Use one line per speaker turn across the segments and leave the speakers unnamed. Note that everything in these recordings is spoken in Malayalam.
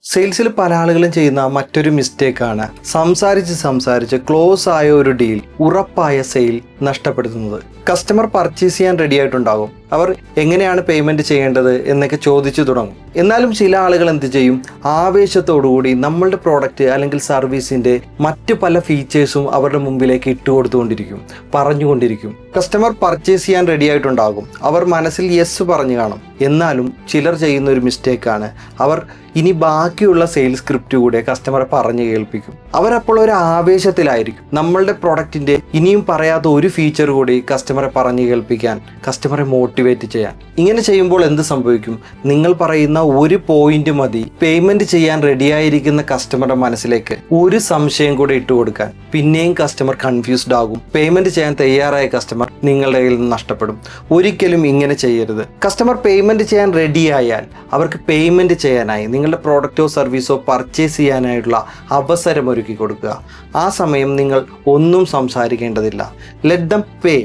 സെയിൽസിൽ പല ആളുകളും ചെയ്യുന്ന മറ്റൊരു മിസ്റ്റേക്കാണ് സംസാരിച്ച് ക്ലോസ് ആയ ഒരു ഡീൽ ഉറപ്പായ സെയിൽ നഷ്ടപ്പെടുത്തുന്നത്. കസ്റ്റമർ പർച്ചേസ് ചെയ്യാൻ റെഡി ആയിട്ടുണ്ടാകും, അവർ എങ്ങനെയാണ് പേയ്മെൻറ്റ് ചെയ്യേണ്ടത് എന്നൊക്കെ ചോദിച്ചു തുടങ്ങും. എന്നാലും ചില ആളുകൾ എന്ത് ചെയ്യും, ആവേശത്തോടുകൂടി നമ്മളുടെ പ്രോഡക്റ്റ് അല്ലെങ്കിൽ സർവീസിൻ്റെ മറ്റു പല ഫീച്ചേഴ്സും അവരുടെ മുമ്പിലേക്ക് ഇട്ടുകൊടുത്തുകൊണ്ടിരിക്കും, പറഞ്ഞുകൊണ്ടിരിക്കും. കസ്റ്റമർ പർച്ചേസ് ചെയ്യാൻ റെഡി ആയിട്ടുണ്ടാകും, അവർ മനസ്സിൽ യെസ് പറഞ്ഞു കാണും. എന്നാലും ചിലർ ചെയ്യുന്ന ഒരു മിസ്റ്റേക്കാണ്, അവർ ഇനി ബാക്കിയുള്ള സെയിൽസ് സ്ക്രിപ്റ്റ് കൂടെ കസ്റ്റമറെ പറഞ്ഞു കേൾപ്പിക്കും. അവരപ്പോൾ ഒരു ആവേശത്തിലായിരിക്കും. നമ്മളുടെ പ്രൊഡക്റ്റിൻ്റെ ഇനിയും പറയാത്ത ഒരു ഫീച്ചർ കൂടി കസ്റ്റമറെ പറഞ്ഞു കേൾപ്പിക്കാൻ, കസ്റ്റമറെ മോട്ടിവേറ്റ് ചെയ്യാൻ. ഇങ്ങനെ ചെയ്യുമ്പോൾ എന്ത് സംഭവിക്കും, നിങ്ങൾ പറയുന്ന ഒരു പോയിന്റ് മതി പേയ്മെന്റ് ചെയ്യാൻ റെഡിയായിരിക്കുന്ന കസ്റ്റമറുടെ മനസ്സിലേക്ക് ഒരു സംശയം കൂടെ ഇട്ട് കൊടുക്കാൻ. പിന്നെയും കസ്റ്റമർ കൺഫ്യൂസ്ഡ് ആകും. പേയ്മെന്റ് ചെയ്യാൻ തയ്യാറായ കസ്റ്റമർ നിങ്ങളുടെ കയ്യിൽ നിന്ന് നഷ്ടപ്പെടും. ഒരിക്കലും ഇങ്ങനെ ചെയ്യരുത്. കസ്റ്റമർ പേയ്മെന്റ് ചെയ്യാൻ റെഡിയായാൽ അവർക്ക് പേയ്മെന്റ് ചെയ്യാനായി നിങ്ങളുടെ പ്രോഡക്റ്റോ സർവീസോ പർച്ചേസ് ചെയ്യാനായിട്ടുള്ള അവസരം ഒരുക്കി കൊടുക്കുക. ആ സമയം നിങ്ങൾ ഒന്നും സംസാരിക്കേണ്ടതില്ല. ലെറ്റ് ദം പേ.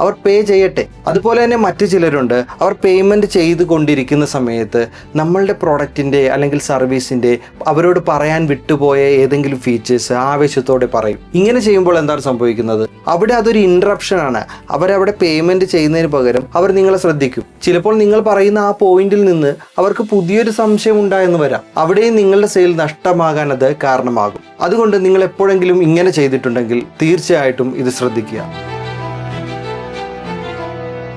അവർ പേ ചെയ്യട്ടെ. അതുപോലെ തന്നെ മറ്റു ചിലരുണ്ട്, അവർ പേയ്മെൻറ്റ് ചെയ്ത് കൊണ്ടിരിക്കുന്ന സമയത്ത് നമ്മളുടെ പ്രോഡക്റ്റിൻ്റെ അല്ലെങ്കിൽ സർവീസിൻ്റെ അവരോട് പറയാൻ വിട്ടുപോയ ഏതെങ്കിലും ഫീച്ചേഴ്സ് ആവേശത്തോടെ പറയും. ഇങ്ങനെ ചെയ്യുമ്പോൾ എന്താണ് സംഭവിക്കുന്നത്, അവിടെ അതൊരു ഇൻട്രപ്ഷനാണ്. അവരവിടെ പേയ്മെൻറ്റ് ചെയ്യുന്നതിന് പകരം അവർ നിങ്ങളെ ശ്രദ്ധിക്കും. ചിലപ്പോൾ നിങ്ങൾ പറയുന്ന ആ പോയിന്റിൽ നിന്ന് അവർക്ക് പുതിയൊരു സംശയം ഉണ്ടായെന്ന് വരാം. അവിടെയും നിങ്ങളുടെ സെയിൽ നഷ്ടമാകാൻ അത് കാരണമാകും. അതുകൊണ്ട് നിങ്ങൾ എപ്പോഴെങ്കിലും ഇങ്ങനെ ചെയ്തിട്ടുണ്ടെങ്കിൽ തീർച്ചയായിട്ടും ഇത് ശ്രദ്ധിക്കുക.